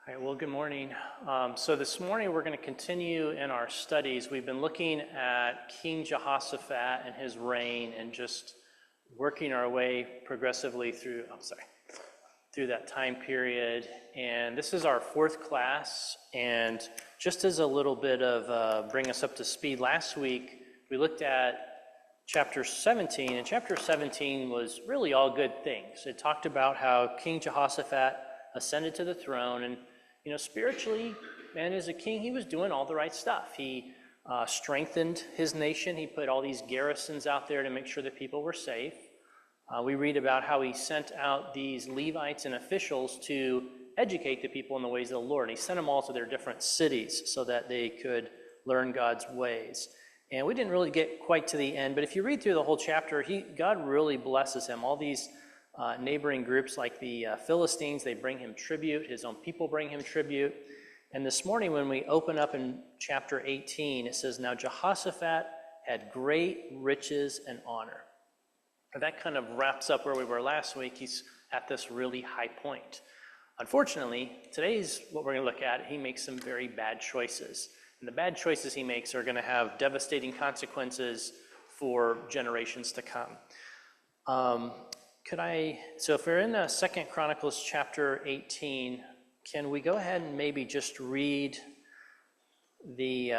All right, well, good morning. So this morning we're going to continue in our studies. We've been looking at King Jehoshaphat and his reign and just working our way progressively through that time period. And this is our fourth class. And just as a little bit of bring us up to speed, last week we looked at chapter 17, and chapter 17 was really all good things. It talked about how King Jehoshaphat ascended to the throne, and spiritually, and as a king, he was doing all the right stuff. He strengthened his nation. He put all these garrisons out there to make sure that people were safe. We read about how he sent out these Levites and officials to educate the people in the ways of the Lord. And he sent them all to their different cities so that they could learn God's ways. And we didn't really get quite to the end, but if you read through the whole chapter, God really blesses him. All these neighboring groups like the Philistines, they bring him tribute. His own people bring him tribute. And this morning when we open up in chapter 18, it says, "Now Jehoshaphat had great riches and honor." And that kind of wraps up where we were last week. He's at this really high point. Unfortunately, today's what we're going to look at. He makes some very bad choices. And the bad choices he makes are going to have devastating consequences for generations to come. So if we're in 2 Chronicles chapter 18, can we go ahead and maybe just read the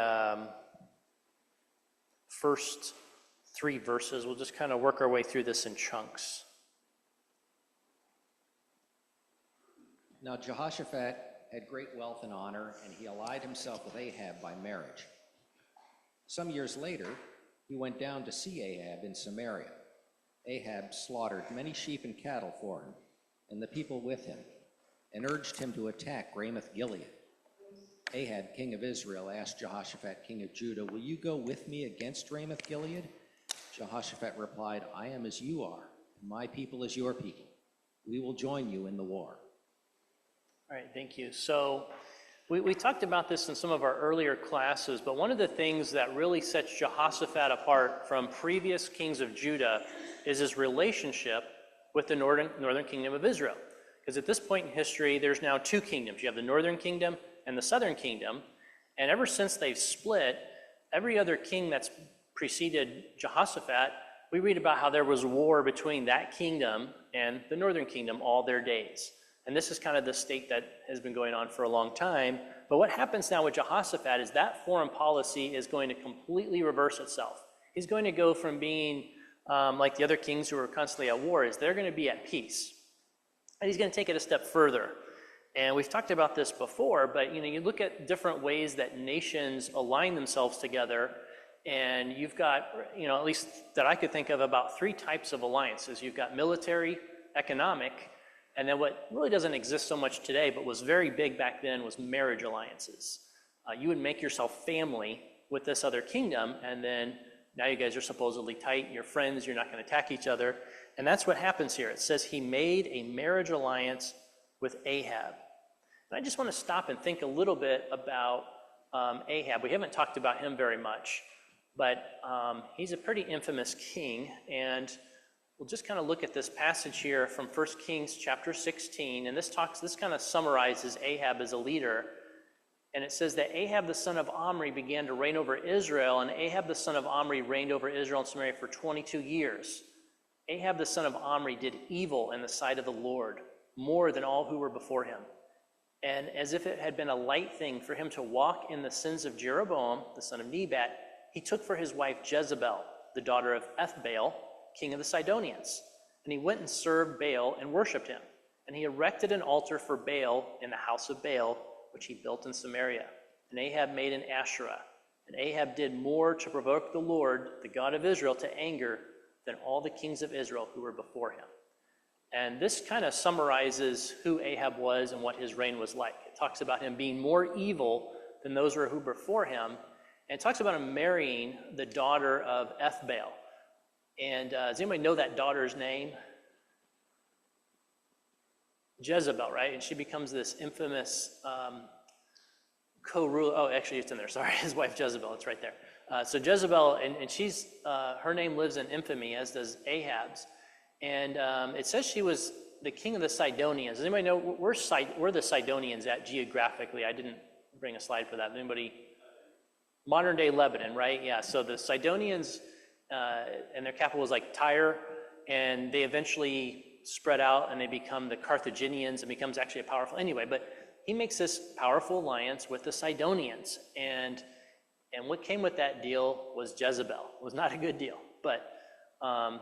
first 3 verses? We'll just kind of work our way through this in chunks. Now Jehoshaphat had great wealth and honor, and he allied himself with Ahab by marriage. Some years later, he went down to see Ahab in Samaria. Ahab slaughtered many sheep and cattle for him, and the people with him, and urged him to attack Ramoth Gilead. Ahab, king of Israel, asked Jehoshaphat, king of Judah, "Will you go with me against Ramoth Gilead?" Jehoshaphat replied, "I am as you are, and my people as your people. We will join you in the war." All right, thank you. So we talked about this in some of our earlier classes, but one of the things that really sets Jehoshaphat apart from previous kings of Judah is his relationship with the northern kingdom of Israel. Because at this point in history, there's now 2 kingdoms. You have the northern kingdom and the southern kingdom. And ever since they've split, every other king that's preceded Jehoshaphat, we read about how there was war between that kingdom and the northern kingdom all their days. And this is kind of the state that has been going on for a long time. But what happens now with Jehoshaphat is that foreign policy is going to completely reverse itself. He's going to go from being like the other kings who are constantly at war, is they're going to be at peace. And he's going to take it a step further. And we've talked about this before, but you look at different ways that nations align themselves together, and you've got, at least that I could think of, about 3 types of alliances. You've got military, economic, and then what really doesn't exist so much today, but was very big back then, was marriage alliances. You would make yourself family with this other kingdom, and then now you guys are supposedly tight, you're friends, you're not going to attack each other. And that's what happens here. It says he made a marriage alliance with Ahab. And I just want to stop and think a little bit about Ahab. We haven't talked about him very much, but he's a pretty infamous king, and we'll just kind of look at this passage here from 1 Kings chapter 16, and this kind of summarizes Ahab as a leader. And it says that Ahab the son of Omri began to reign over Israel, and Ahab the son of Omri reigned over Israel and Samaria for 22 years. Ahab the son of Omri did evil in the sight of the Lord, more than all who were before him. And as if it had been a light thing for him to walk in the sins of Jeroboam, the son of Nebat, he took for his wife Jezebel, the daughter of Ethbaal, king of the Sidonians. And he went and served Baal and worshipped him. And he erected an altar for Baal in the house of Baal, which he built in Samaria. And Ahab made an Asherah. And Ahab did more to provoke the Lord, the God of Israel, to anger than all the kings of Israel who were before him. And this kind of summarizes who Ahab was and what his reign was like. It talks about him being more evil than those who were before him. And it talks about him marrying the daughter of Ethbaal. And does anybody know that daughter's name? Jezebel, right? And she becomes this infamous co-ruler. Oh, actually, it's in there. Sorry, his wife Jezebel. It's right there. So Jezebel, and she's her name lives in infamy, as does Ahab's. And it says she was the king of the Sidonians. Does anybody know where the Sidonians at geographically? I didn't bring a slide for that. Anybody? Modern day Lebanon, right? Yeah, so the Sidonians, and their capital was like Tyre, and they eventually spread out and they become the Carthaginians and becomes actually a powerful, anyway, but he makes this powerful alliance with the Sidonians, and what came with that deal was Jezebel. It was not a good deal, but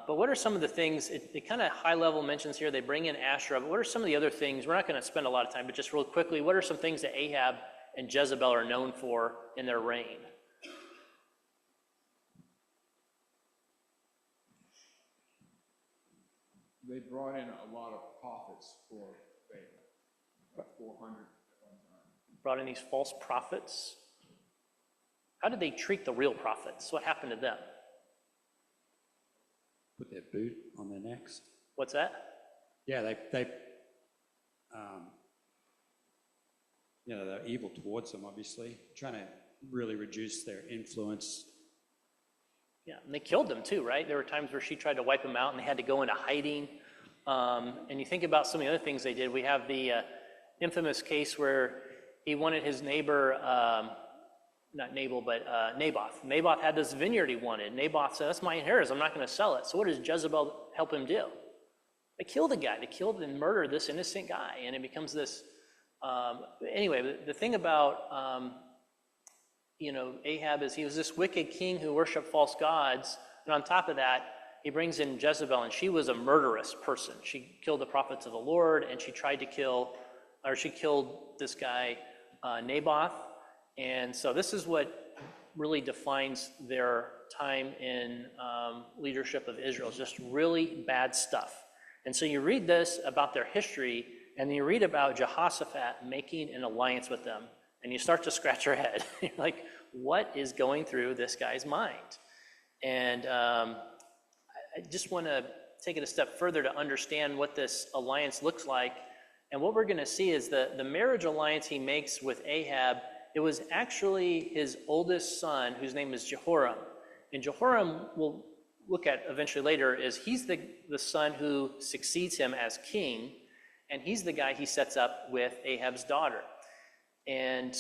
what are some of the things, it kind of high level mentions here, they bring in Asherah, but what are some of the other things, we're not going to spend a lot of time, but just real quickly, what are some things that Ahab and Jezebel are known for in their reign? They brought in a lot of prophets for Baal, about 400 at one time. Brought in these false prophets. How did they treat the real prophets? What happened to them? Put their boot on their necks. What's that? Yeah, they're evil towards them, obviously, trying to really reduce their influence. Yeah, and they killed them too, right? There were times where she tried to wipe them out and they had to go into hiding. And you think about some of the other things they did. We have the infamous case where he wanted his neighbor, not Nabal, but Naboth. Naboth had this vineyard he wanted. Naboth said, that's my inheritance, I'm not going to sell it. So what does Jezebel help him do? They kill the guy. They killed and murdered this innocent guy. And it becomes this, anyway, the thing about, Ahab is he was this wicked king who worshiped false gods. And on top of that, he brings in Jezebel, and she was a murderous person. She killed the prophets of the Lord, and she killed this guy, Naboth. And so this is what really defines their time in leadership of Israel, just really bad stuff. And so you read this about their history, and then you read about Jehoshaphat making an alliance with them, and you start to scratch your head. You're like, what is going through this guy's mind? And I just want to take it a step further to understand what this alliance looks like. And what we're going to see is the marriage alliance he makes with Ahab, it was actually his oldest son, whose name is Jehoram. And Jehoram, we'll look at eventually later, is he's the son who succeeds him as king, and he's the guy he sets up with Ahab's daughter. And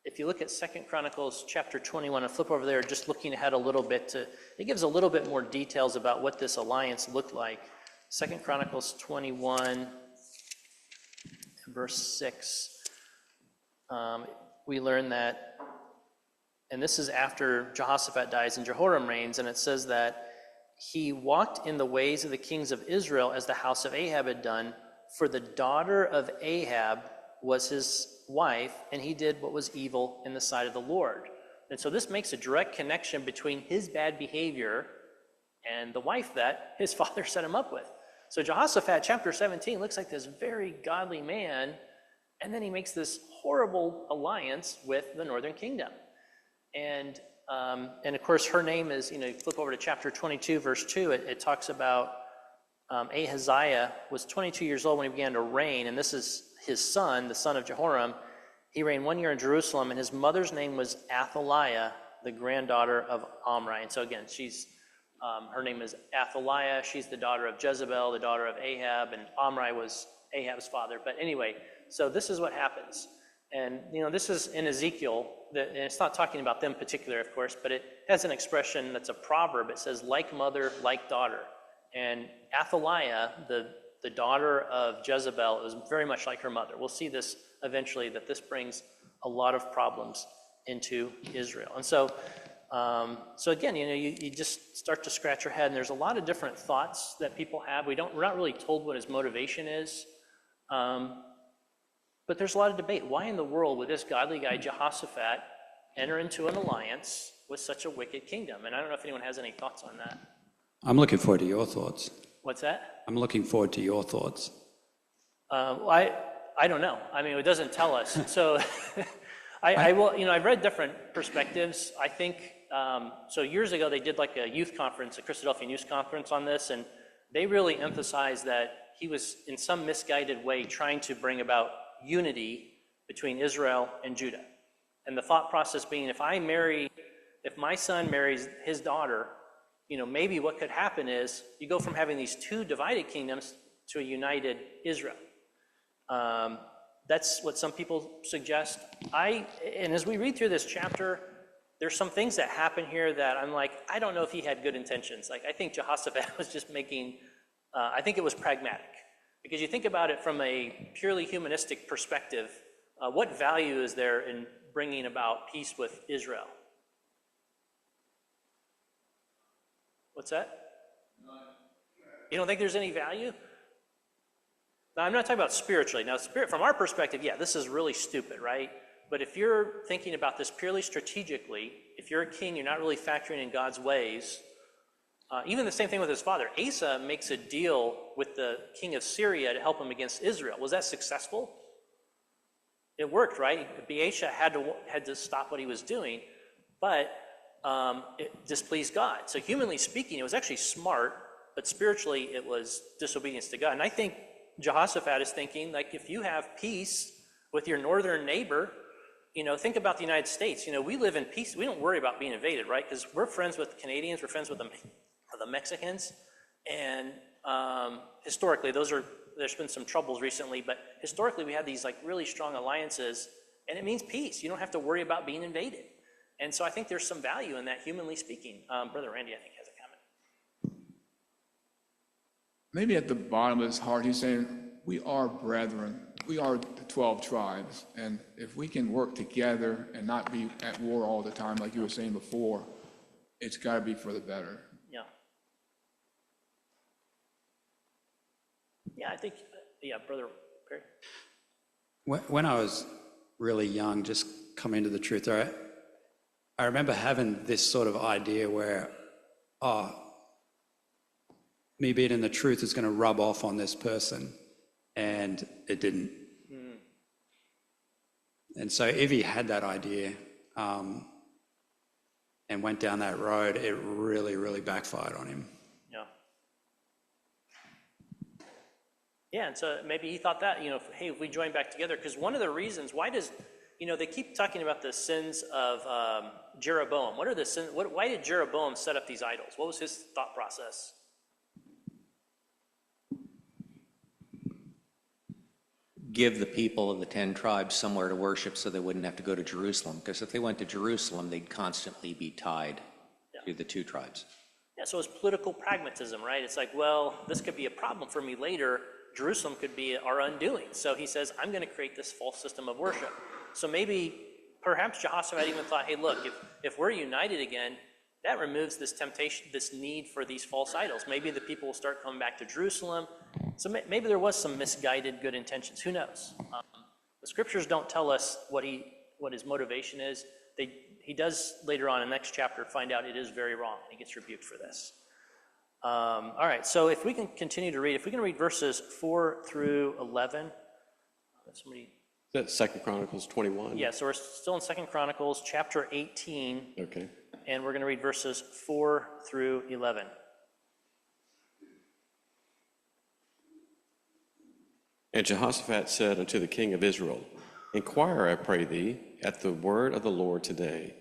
if you look at 2 Chronicles chapter 21 and flip over there, just looking ahead a little bit, it gives a little bit more details about what this alliance looked like. 2 Chronicles 21, verse 6. We learn that, and this is after Jehoshaphat dies and Jehoram reigns, and it says that he walked in the ways of the kings of Israel as the house of Ahab had done, for the daughter of Ahab was his wife, and he did what was evil in the sight of the Lord. And so this makes a direct connection between his bad behavior and the wife that his father set him up with. So Jehoshaphat, chapter 17, looks like this very godly man, and then he makes this horrible alliance with the northern kingdom. And of course, her name is, flip over to chapter 22, verse 2, it talks about Ahaziah was 22 years old when he began to reign, and this is his son, the son of Jehoram. He reigned 1 year in Jerusalem, and his mother's name was Athaliah, the granddaughter of Omri. And so again, her name is Athaliah. She's the daughter of Jezebel, the daughter of Ahab, and Omri was Ahab's father. But anyway, so this is what happens. And, this is in Ezekiel, and it's not talking about them particular, of course, but it has an expression that's a proverb. It says, like mother, like daughter. And Athaliah, the daughter of Jezebel, is very much like her mother. We'll see this eventually, that this brings a lot of problems into Israel. And so again, you just start to scratch your head, and there's a lot of different thoughts that people have. We're not really told what his motivation is. But there's a lot of debate. Why in the world would this godly guy, Jehoshaphat, enter into an alliance with such a wicked kingdom? And I don't know if anyone has any thoughts on that. I'm looking forward to your thoughts. What's that? I'm looking forward to your thoughts. I don't know. I mean, it doesn't tell us. So I will, I've read different perspectives. I think, so years ago they did like a youth conference, a Christadelphian youth conference on this, and they really emphasized that he was in some misguided way trying to bring about unity between Israel and Judah. And the thought process being, if my son marries his daughter, maybe what could happen is you go from having these two divided kingdoms to a united Israel. That's what some people suggest. And as we read through this chapter, there's some things that happen here that I'm like, I don't know if he had good intentions. Like, I think Jehoshaphat was just making, I think it was pragmatic. Because you think about it from a purely humanistic perspective, what value is there in bringing about peace with Israel? What's that? You don't think there's any value? Now, I'm not talking about spiritually. Now, from our perspective, yeah, this is really stupid, right? But if you're thinking about this purely strategically, if you're a king, you're not really factoring in God's ways. Even the same thing with his father. Asa makes a deal with the king of Syria to help him against Israel. Was that successful? It worked, right? Baasha had to stop what he was doing, but it displeased God. So humanly speaking, it was actually smart, but spiritually it was disobedience to God. And I think Jehoshaphat is thinking, like, if you have peace with your northern neighbor, think about the United States. We live in peace. We don't worry about being invaded, right? Because we're friends with the Canadians, we're friends with the Mexicans, and historically, there's been some troubles recently, but historically we had these like really strong alliances, and it means peace. You don't have to worry about being invaded. And so I think there's some value in that, humanly speaking. Brother Randy, I think, has a comment. Maybe at the bottom of his heart, he's saying, we are brethren. We are the 12 tribes. And if we can work together and not be at war all the time, like you were saying before, it's got to be for the better. Yeah. Yeah, I think, Brother Perry. When I was really young, just coming to the truth, I remember having this sort of idea where, me being in the truth is going to rub off on this person, and it didn't. And so if he had that idea and went down that road, it really, really backfired on him. Yeah, and so maybe he thought that, hey, if we join back together, because one of the reasons, why does, they keep talking about the sins of Jeroboam. What are the sins? Why did Jeroboam set up these idols? What was his thought process? Give the people of the 10 tribes somewhere to worship so they wouldn't have to go to Jerusalem. Because if they went to Jerusalem, they'd constantly be tied to the 2 tribes. Yeah, so it's political pragmatism, right? It's like, well, this could be a problem for me later. Jerusalem could be our undoing. So he says, I'm going to create this false system of worship. So perhaps Jehoshaphat even thought, hey, look, if we're united again, that removes this temptation, this need for these false idols. Maybe the people will start coming back to Jerusalem. So maybe there was some misguided good intentions. Who knows? The scriptures don't tell us what his motivation is. He does later on in the next chapter find out it is very wrong, and he gets rebuked for this. All right, so if we can continue to read, if we can read verses 4 through 11. Somebody. Is that 2 Chronicles 21? Yeah, so we're still in 2 Chronicles chapter 18. Okay. And we're going to read verses 4 through 11. And Jehoshaphat said unto the king of Israel, Inquire, I pray thee, at the word of the Lord today.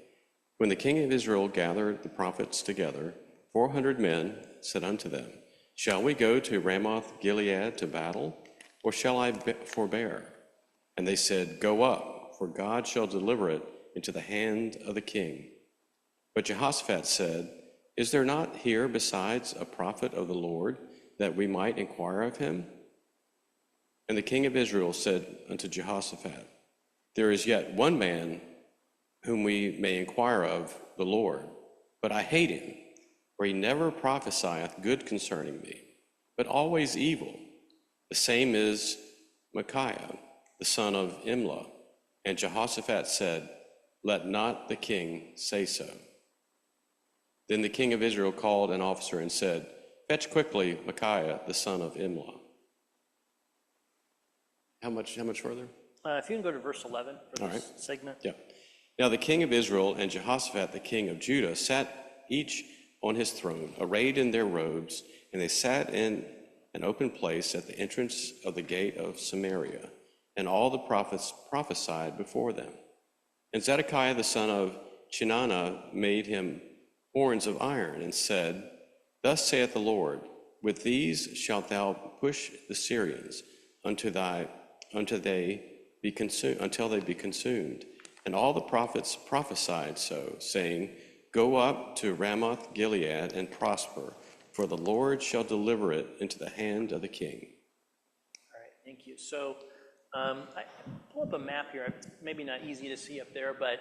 When the king of Israel gathered the prophets together, 400 men said unto them, Shall we go to Ramoth Gilead to battle, or shall I forbear? And they said, Go up, for God shall deliver it into the hand of the king. But Jehoshaphat said, Is there not here besides a prophet of the Lord, that we might inquire of him? And the king of Israel said unto Jehoshaphat, There is yet one man whom we may inquire of, the Lord, but I hate him, for he never prophesieth good concerning me, but always evil. The same is Micaiah, the son of Imlah. And Jehoshaphat said, Let not the king say so. Then the king of Israel called an officer and said, Fetch quickly Micaiah, the son of Imlah. How much further? If you can go to verse 11 for All this right. segment. Yeah. Now the king of Israel and Jehoshaphat, the king of Judah, sat each on his throne, arrayed in their robes, and they sat in an open place at the entrance of the gate of Samaria, and all the prophets prophesied before them. And Zedekiah the son of Chenaanah made him horns of iron, and said, Thus saith the Lord, With these shalt thou push the Syrians until they be consumed. And all the prophets prophesied so, saying, Go up to Ramoth Gilead and prosper, for the Lord shall deliver it into the hand of the king. All right, thank you. So I pull up a map here. Maybe not easy to see up there, but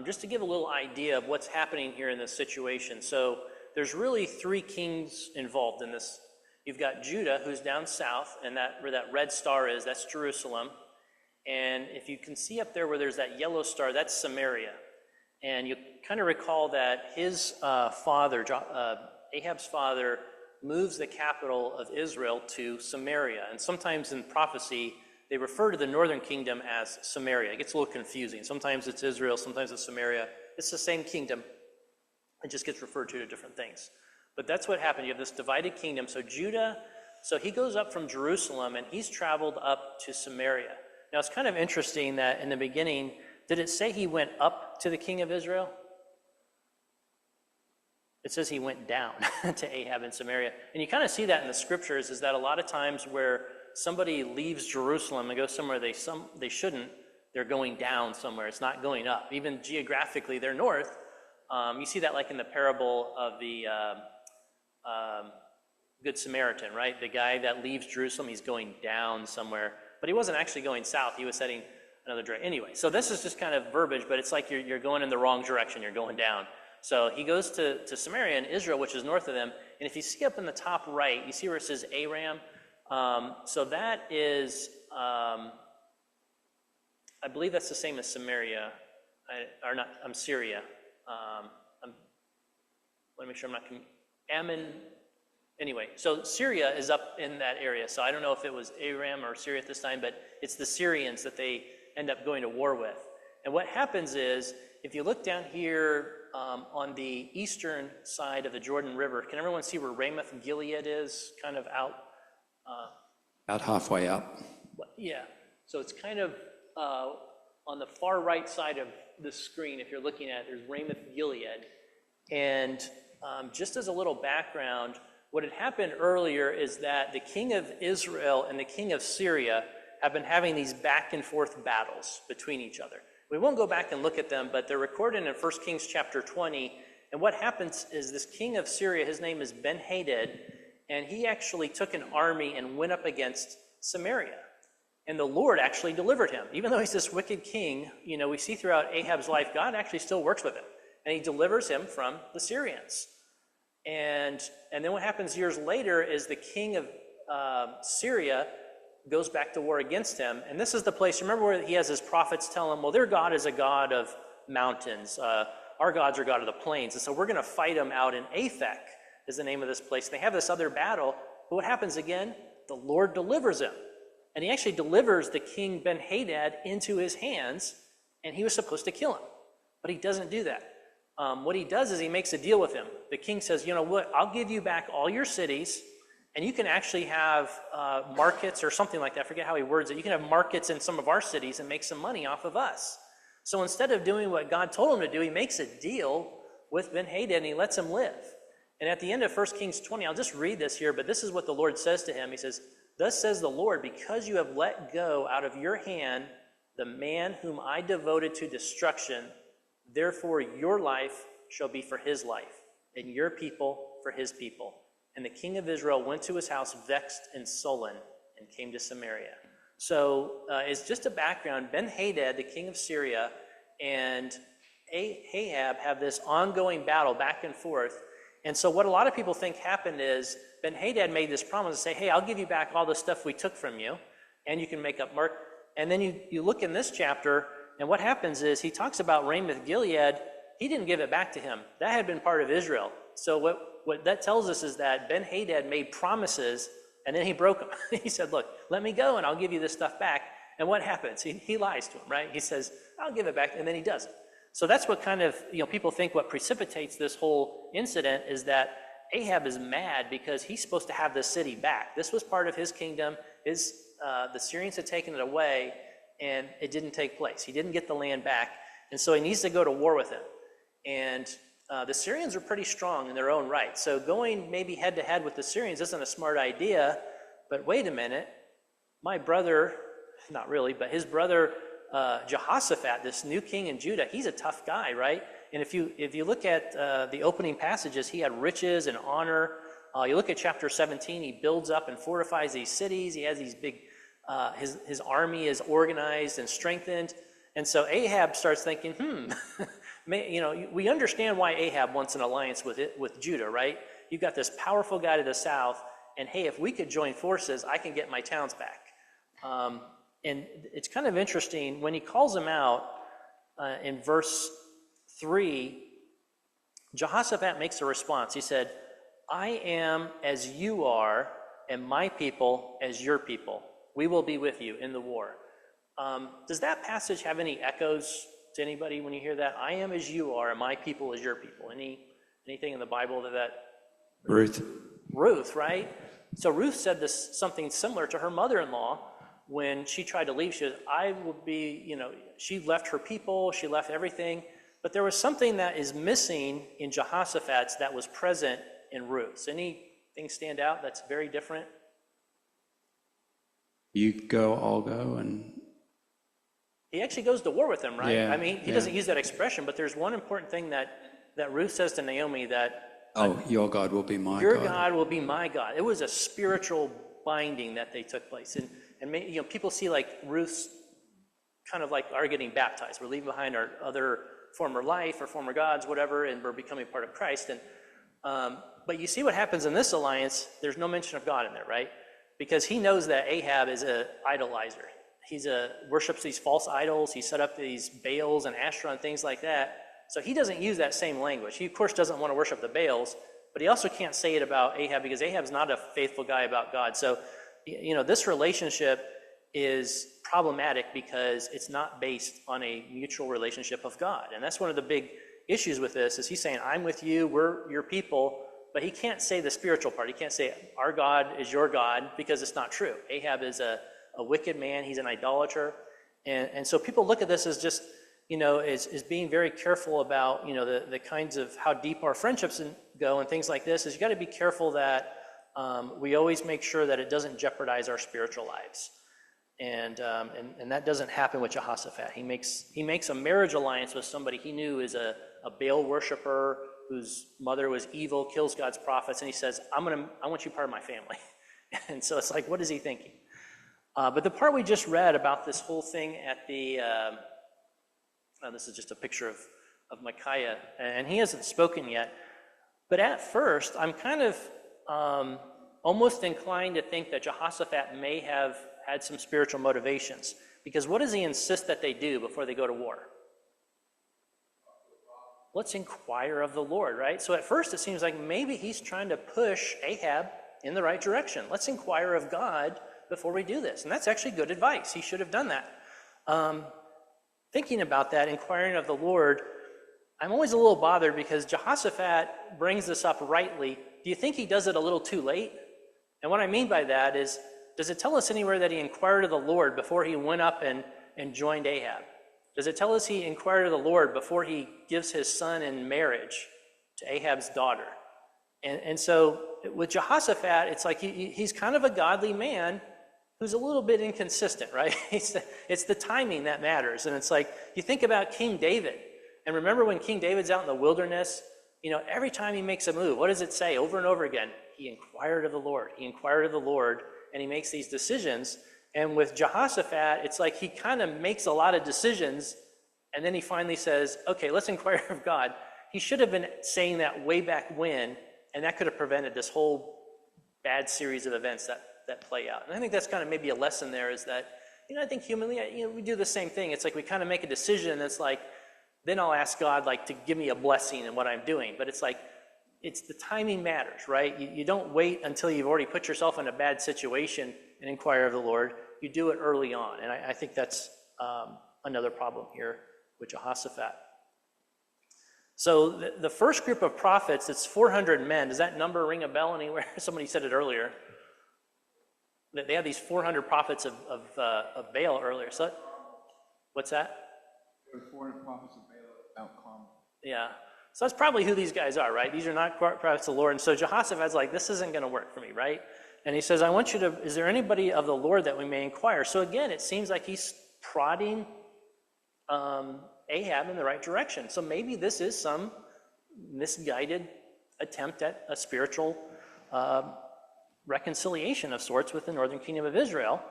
just to give a little idea of what's happening here in this situation. So there's really three kings involved in this. You've got Judah, who's down south, and where that red star is, that's Jerusalem. And if you can see up there where there's that yellow star, that's Samaria. And you kind of recall that his father, Ahab's father, moves the capital of Israel to Samaria. And sometimes in prophecy, they refer to the northern kingdom as Samaria. It gets a little confusing. Sometimes it's Israel, sometimes it's Samaria. It's the same kingdom. It just gets referred to different things. But that's what happened. You have this divided kingdom. So Judah, he goes up from Jerusalem, and he's traveled up to Samaria. Now, it's kind of interesting that in the beginning, did it say he went up to the king of Israel? It says he went down to Ahab in Samaria. And you kind of see that in the scriptures, is that a lot of times where somebody leaves Jerusalem and goes somewhere they shouldn't, they're going down somewhere. It's not going up. Even geographically, they're north. You see that like in the parable of the Good Samaritan, right? The guy that leaves Jerusalem, he's going down somewhere. But he wasn't actually going south. He was heading another direction. Anyway, so this is just kind of verbiage, but it's like you're going in the wrong direction. You're going down. So he goes to Samaria in Israel, which is north of them. And if you see up in the top right, you see where it says Aram. So that is, I believe that's the same as Samaria, Syria. Let me make sure I'm not, Ammon. Anyway, so Syria is up in that area. So I don't know if it was Aram or Syria at this time, but it's the Syrians that they end up going to war with. And what happens is, if you look down here on the eastern side of the Jordan River, can everyone see where Ramoth Gilead is? Kind of out? About halfway up. Yeah. So it's kind of on the far right side of the screen, if you're looking at it, there's Ramoth Gilead. And just as a little background, what had happened earlier is that the king of Israel and the king of Syria have been having these back and forth battles between each other. We won't go back and look at them, but they're recorded in 1 Kings chapter 20. And what happens is this king of Syria, his name is Ben-Hadad, and he actually took an army and went up against Samaria. And the Lord actually delivered him. Even though he's this wicked king, we see throughout Ahab's life, God actually still works with him. And he delivers him from the Syrians. And then what happens years later is the king of Syria goes back to war against him. And this is the place, remember where he has his prophets tell him, well, their God is a God of mountains. Our gods are God of the plains. And so we're going to fight them out in Athek is the name of this place. They have this other battle. But what happens again? The Lord delivers him. And he actually delivers the king Ben-Hadad into his hands, and he was supposed to kill him. But he doesn't do that. What he does is he makes a deal with him. The king says, you know what, I'll give you back all your cities, and you can actually have markets or something like that. I forget how he words it. You can have markets in some of our cities and make some money off of us. So instead of doing what God told him to do, he makes a deal with Ben-Hadad, and he lets him live. And at the end of 1 Kings 20, I'll just read this here, but this is what the Lord says to him. He says, thus says the Lord, because you have let go out of your hand the man whom I devoted to destruction, therefore your life shall be for his life, and your people for his people. And the king of Israel went to his house vexed and sullen, and came to Samaria. So it's just a background. Ben-Hadad, the king of Syria, and Ahab have this ongoing battle back and forth. And so what a lot of people think happened is Ben-Hadad made this promise to say, hey, I'll give you back all the stuff we took from you, and you can make up mark. And then you look in this chapter, and what happens is he talks about Ramoth Gilead. He didn't give it back to him. That had been part of Israel. So what that tells us is that Ben-Hadad made promises, and then he broke them. He said, look, let me go, and I'll give you this stuff back. And what happens? He lies to him, right? He says, I'll give it back, and then he doesn't. So that's what kind of, people think what precipitates this whole incident is that Ahab is mad because he's supposed to have this city back. This was part of his kingdom. The Syrians had taken it away, and it didn't take place. He didn't get the land back, and so he needs to go to war with him. And the Syrians are pretty strong in their own right. So going maybe head to head with the Syrians isn't a smart idea, but wait a minute, my brother, not really, but his brother Jehoshaphat, this new king in Judah, he's a tough guy, right? And if you look at the opening passages, he had riches and honor. You look at chapter 17, he builds up and fortifies these cities. He has these big, his army is organized and strengthened. And so Ahab starts thinking, we understand why Ahab wants an alliance with Judah, right? You've got this powerful guy to the south, and hey, if we could join forces, I can get my towns back. And it's kind of interesting, when he calls him out in verse 3, Jehoshaphat makes a response. He said, I am as you are, and my people as your people. We will be with you in the war. Does that passage have any echoes to anybody when you hear that? I am as you are, and my people as your people. Anything in the Bible that? Ruth, right? So Ruth said something similar to her mother-in-law when she tried to leave. She said, I will be, she left her people, she left everything. But there was something that is missing in Jehoshaphat's that was present in Ruth's. Anything stand out that's very different? You go, I'll go, and he actually goes to war with him, right? Yeah, I mean, he doesn't use that expression, but there's one important thing that Ruth says to Naomi that, your God will be my your God. God will be my God. It was a spiritual binding that they took place. And people see like Ruth's kind of like are getting baptized. We're leaving behind our other former life or former gods, whatever, and we're becoming part of Christ. But you see what happens in this alliance, there's no mention of God in there, right? Because he knows that Ahab is an idolizer. He's worships these false idols. He set up these Baals and Asherah and things like that. So he doesn't use that same language. He, of course, doesn't want to worship the Baals, but he also can't say it about Ahab because Ahab's not a faithful guy about God. So, this relationship is problematic because it's not based on a mutual relationship of God. And that's one of the big issues with this is he's saying, I'm with you, we're your people, but he can't say the spiritual part. He can't say, our God is your God, because it's not true. Ahab is a wicked man. He's an idolater. And so people look at this as just, is being very careful about, the kinds of how deep our friendships go and things like this, is you got to be careful that we always make sure that it doesn't jeopardize our spiritual lives. And that doesn't happen with Jehoshaphat. He makes a marriage alliance with somebody he knew is a Baal worshiper whose mother was evil, kills God's prophets, and he says, I want you part of my family. And so it's like, what is he thinking? But the part we just read about this whole thing at the, this is just a picture of Micaiah, and he hasn't spoken yet. But at first, I'm kind of almost inclined to think that Jehoshaphat may have had some spiritual motivations. Because what does he insist that they do before they go to war? Let's inquire of the Lord, right? So at first it seems like maybe he's trying to push Ahab in the right direction. Let's inquire of God before we do this. And that's actually good advice. He should have done that. Thinking about that, inquiring of the Lord, I'm always a little bothered because Jehoshaphat brings this up rightly. Do you think he does it a little too late? And what I mean by that is, does it tell us anywhere that he inquired of the Lord before he went up and joined Ahab? Does it tell us he inquired of the Lord before he gives his son in marriage to Ahab's daughter? And so with Jehoshaphat, it's like he's kind of a godly man who's a little bit inconsistent, right? It's the timing that matters. And it's like, you think about King David. And remember when King David's out in the wilderness, every time he makes a move, what does it say over and over again? He inquired of the Lord. He inquired of the Lord, and he makes these decisions. And with Jehoshaphat, it's like he kind of makes a lot of decisions, and then he finally says, okay, let's inquire of God. He should have been saying that way back when, and that could have prevented this whole bad series of events that play out. And I think that's kind of maybe a lesson there is that, I think humanly, we do the same thing. It's like we kind of make a decision, and it's like, then I'll ask God to give me a blessing in what I'm doing. But it's like, it's the timing matters, right? You don't wait until you've already put yourself in a bad situation and inquire of the Lord. You do it early on. And I think that's another problem here with Jehoshaphat. So the first group of prophets, it's 400 men. Does that number ring a bell anywhere? Somebody said it earlier. They had these 400 prophets of Baal earlier. So, what's that? There were 400 prophets of Baal out Carmel. Yeah. So that's probably who these guys are, right? These are not prophets of the Lord. And so Jehoshaphat's like, this isn't going to work for me, right? And he says, I want you to, is there anybody of the Lord that we may inquire? So again, it seems like he's prodding Ahab in the right direction. So maybe this is some misguided attempt at a spiritual reconciliation of sorts with the northern kingdom of Israel.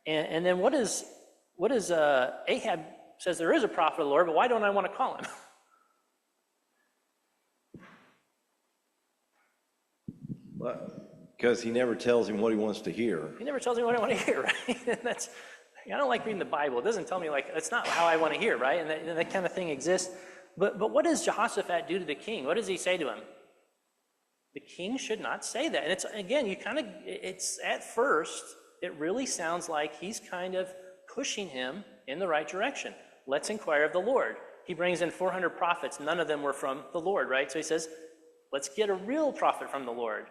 And then what is Ahab says there is a prophet of the Lord, but why don't I want to call him? Well, because he never tells him what he wants to hear. He never tells me what I want to hear, right? And I don't like reading the Bible. It doesn't tell me, like, that's not how I want to hear, right? And that kind of thing exists. But what does Jehoshaphat do to the king? What does he say to him? The king should not say that. And it's, again, it's at first, it really sounds like he's kind of pushing him in the right direction. Let's inquire of the Lord. He brings in 400 prophets. None of them were from the Lord, right? So he says, let's get a real prophet from the Lord.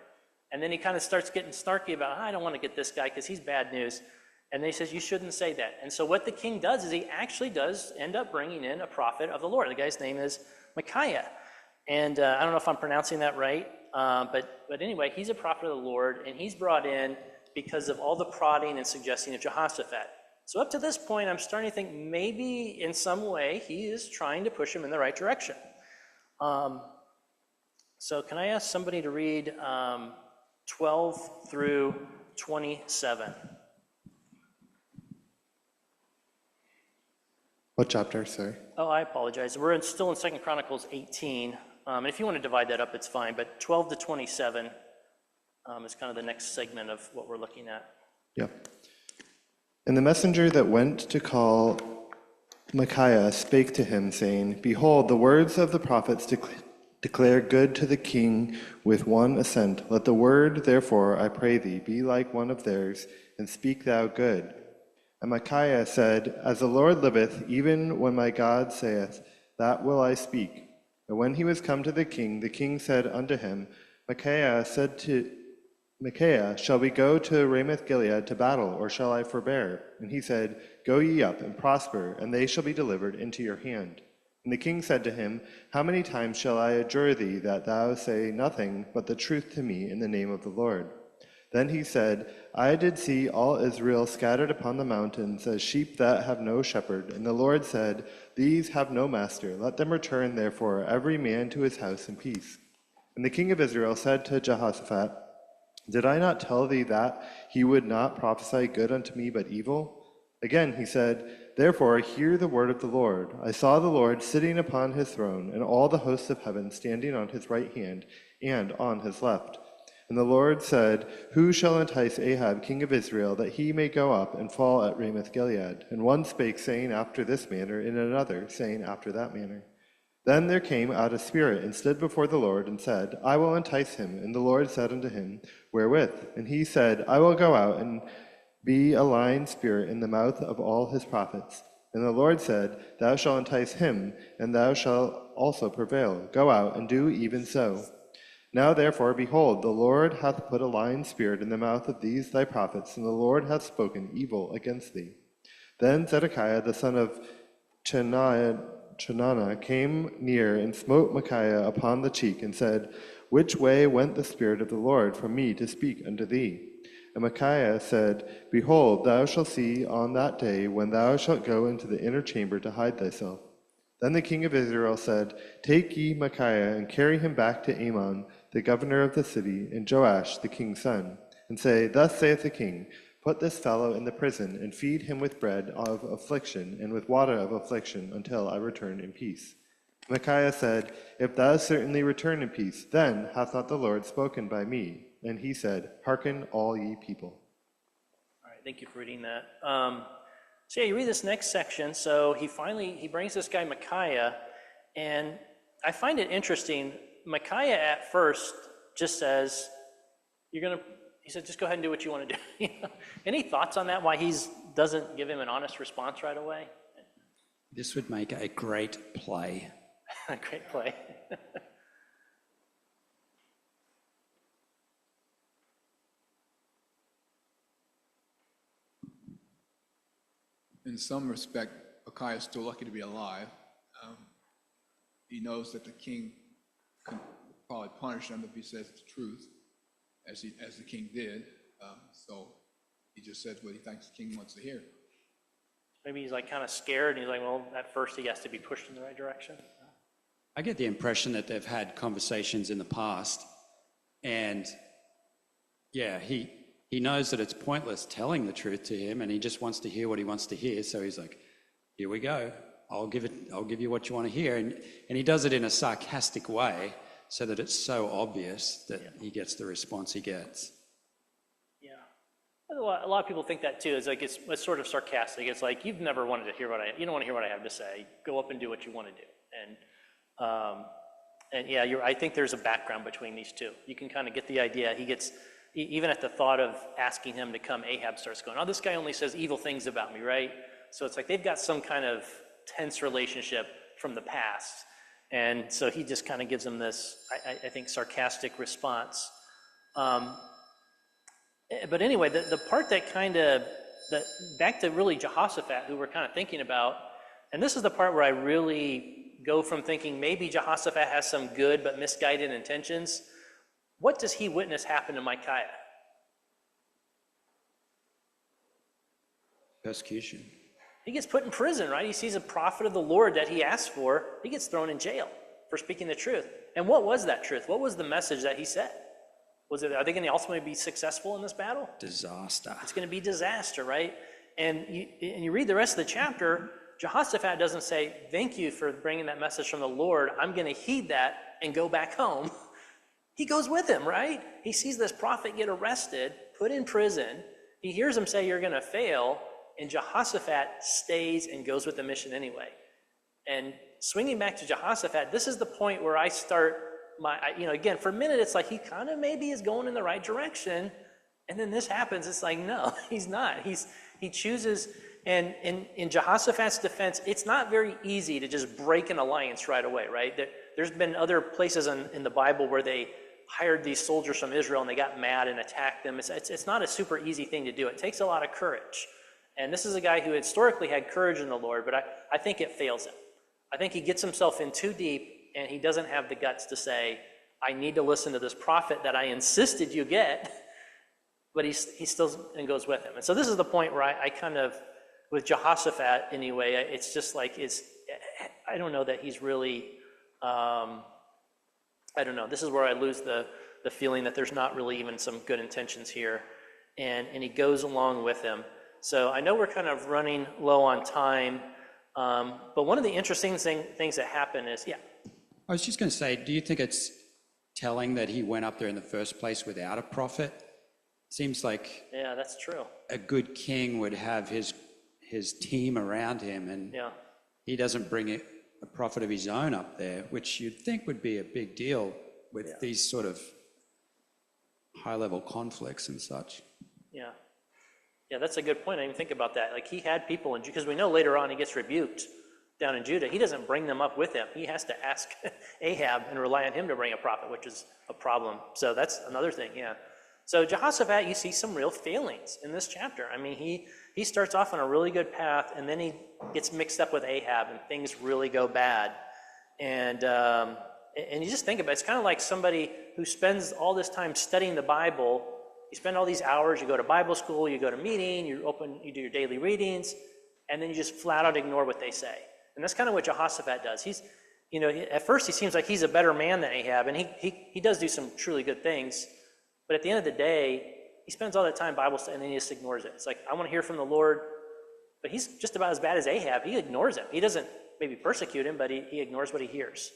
And then he kind of starts getting snarky about, I don't want to get this guy because he's bad news. And then he says, you shouldn't say that. And so what the king does is he actually does end up bringing in a prophet of the Lord. The guy's name is Micaiah. And I don't know if I'm pronouncing that right, but anyway, he's a prophet of the Lord, and he's brought in because of all the prodding and suggesting of Jehoshaphat. So up to this point, I'm starting to think maybe in some way he is trying to push him in the right direction. So can I ask somebody to read 12 through 27? What chapter, sir? Oh, I apologize. We're still in 2 Chronicles 18. And if you want to divide that up, it's fine. But 12 to 27 is kind of the next segment of what we're looking at. Yep. And the messenger that went to call Micaiah spake to him, saying, Behold, the words of the prophets declare good to the king with one assent. Let the word, therefore, I pray thee, be like one of theirs, and speak thou good. And Micaiah said, As the Lord liveth, even when my God saith, that will I speak. And when he was come to the king said unto him, Micaiah, shall we go to Ramoth Gilead to battle, or shall I forbear? And he said, Go ye up, and prosper, and they shall be delivered into your hand. And the king said to him, How many times shall I adjure thee that thou say nothing but the truth to me in the name of the Lord? Then he said, I did see all Israel scattered upon the mountains as sheep that have no shepherd. And the Lord said, These have no master. Let them return, therefore, every man to his house in peace. And the king of Israel said to Jehoshaphat, Did I not tell thee that he would not prophesy good unto me, but evil? Again he said, Therefore hear the word of the Lord. I saw the Lord sitting upon his throne, and all the hosts of heaven standing on his right hand and on his left. And the Lord said, Who shall entice Ahab, king of Israel, that he may go up and fall at Ramoth Gilead? And one spake, saying after this manner, and another saying after that manner. Then there came out a spirit, and stood before the Lord, and said, I will entice him. And the Lord said unto him, Wherewith? And he said, I will go out and be a lying spirit in the mouth of all his prophets. And the Lord said, Thou shalt entice him, and thou shalt also prevail. Go out, and do even so. Now therefore, behold, the Lord hath put a lying spirit in the mouth of these thy prophets, and the Lord hath spoken evil against thee. Then Zedekiah the son of Chenaanah came near and smote Micaiah upon the cheek, and said, Which way went the Spirit of the Lord from me to speak unto thee? And Micaiah said, Behold, thou shalt see on that day when thou shalt go into the inner chamber to hide thyself. Then the king of Israel said, Take ye Micaiah, and carry him back to Amon, the governor of the city, and Joash the king's son, and say, Thus saith the king, Put this fellow in the prison, and feed him with bread of affliction, and with water of affliction, until I return in peace. Micaiah said, If thou certainly return in peace, then hath not the Lord spoken by me. And he said, Hearken all ye people. All right, thank you for reading that. So yeah, you read this next section. So he brings this guy Micaiah, and I find it interesting. Micaiah at first just says, he said, just go ahead and do what you want to do. Any thoughts on that, why he doesn't give him an honest response right away? This would make a great play. Great play. In some respect, Micaiah is still lucky to be alive. He knows that the king probably punish him if he says the truth, as the king did. So he just says what he thinks the king wants to hear. Maybe he's like kind of scared, and he's like, well, at first he has to be pushed in the right direction. I get the impression that they've had conversations in the past, and yeah, he knows that it's pointless telling the truth to him, and he just wants to hear what he wants to hear. So he's like, here we go. I'll give you what you want to hear. And he does it in a sarcastic way so that it's so obvious that he gets the response he gets. Yeah. A lot of people think that too. It's like it's sort of sarcastic. It's like, you've never wanted to hear you don't want to hear what I have to say. Go up and do what you want to do. And yeah, I think there's a background between these two. You can kind of get the idea. He gets, even at the thought of asking him to come, Ahab starts going, oh, this guy only says evil things about me, right? So it's like they've got some kind of tense relationship from the past. And so he just kind of gives him this, I think, sarcastic response. But anyway, the part that back to really Jehoshaphat, who we're kind of thinking about, and this is the part where I really go from thinking maybe Jehoshaphat has some good but misguided intentions. What does he witness happen to Micaiah? Persecution. He gets put in prison, right? He sees a prophet of the Lord that he asked for. He gets thrown in jail for speaking the truth. And what was that truth? What was the message that he said? Are they going to ultimately be successful in this battle? Disaster. It's going to be disaster, right? And you read the rest of the chapter, Jehoshaphat doesn't say, thank you for bringing that message from the Lord. I'm going to heed that and go back home. He goes with him, right? He sees this prophet get arrested, put in prison. He hears him say, you're going to fail. And Jehoshaphat stays and goes with the mission anyway. And swinging back to Jehoshaphat, this is the point where I start again, for a minute, it's like he kind of maybe is going in the right direction. And then this happens. It's like, no, he's not. He chooses, and in Jehoshaphat's defense, it's not very easy to just break an alliance right away, right? There's been other places in the Bible where they hired these soldiers from Israel and they got mad and attacked them. It's not a super easy thing to do. It takes a lot of courage. And this is a guy who historically had courage in the Lord, but I think it fails him. I think he gets himself in too deep, and he doesn't have the guts to say, I need to listen to this prophet that I insisted you get, but he still and goes with him. And so this is the point where I kind of, with Jehoshaphat anyway, it's just like, I don't know that he's really, I don't know. This is where I lose the feeling that there's not really even some good intentions here. And he goes along with him. So I know we're kind of running low on time, but one of the interesting things that happen is, I was just going to say, do you think it's telling that he went up there in the first place without a prophet? Seems like that's true. A good king would have his team around him, and he doesn't bring a prophet of his own up there, which you'd think would be a big deal with these sort of high-level conflicts and such. Yeah, that's a good point. I didn't even think about that. Like, he had people, because we know later on he gets rebuked down in Judah. He doesn't bring them up with him. He has to ask Ahab and rely on him to bring a prophet, which is a problem. So that's another thing, So Jehoshaphat, you see some real failings in this chapter. I mean, he starts off on a really good path, and then he gets mixed up with Ahab, and things really go bad. And you just think about it. It's kind of like somebody who spends all this time studying the Bible. You spend all these hours, you go to Bible school, you go to meeting, you do your daily readings, and then you just flat out ignore what they say. And that's kind of what Jehoshaphat does. He's, at first he seems like he's a better man than Ahab, and he does do some truly good things. But at the end of the day, he spends all that time Bible study, and then he just ignores it. It's like, I want to hear from the Lord, but he's just about as bad as Ahab. He ignores him. He doesn't maybe persecute him, but he ignores what he hears.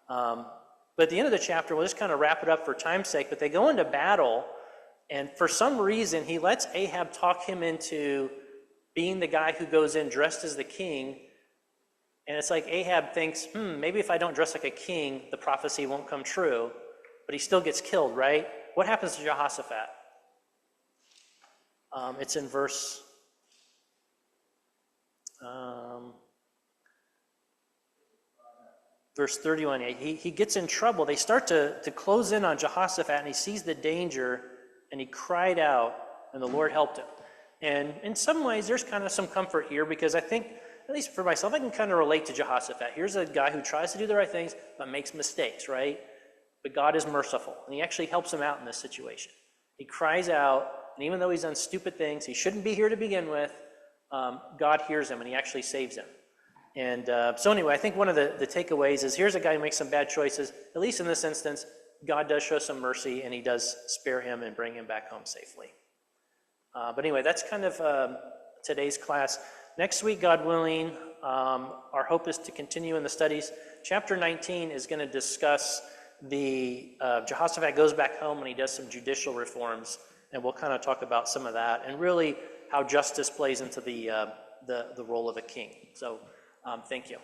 But at the end of the chapter, we'll just kind of wrap it up for time's sake, but they go into battle. And for some reason, he lets Ahab talk him into being the guy who goes in dressed as the king. And it's like Ahab thinks, maybe if I don't dress like a king, the prophecy won't come true. But he still gets killed, right? What happens to Jehoshaphat? It's in verse 31. He gets in trouble. They start to close in on Jehoshaphat, and he sees the danger. And he cried out, and the Lord helped him. And in some ways, there's kind of some comfort here, because I think, at least for myself, I can kind of relate to Jehoshaphat. Here's a guy who tries to do the right things, but makes mistakes, right? but God is merciful, and he actually helps him out in this situation. He cries out, and even though he's done stupid things, he shouldn't be here to begin with, God hears him, and he actually saves him. And so anyway, I think one of the takeaways is here's a guy who makes some bad choices. At least in this instance, God does show some mercy, and he does spare him and bring him back home safely. But anyway, that's kind of today's class. Next week, God willing, our hope is to continue in the studies. Chapter 19 is going to discuss the Jehoshaphat goes back home and he does some judicial reforms, and we'll kind of talk about some of that and really how justice plays into the role of a king. So thank you.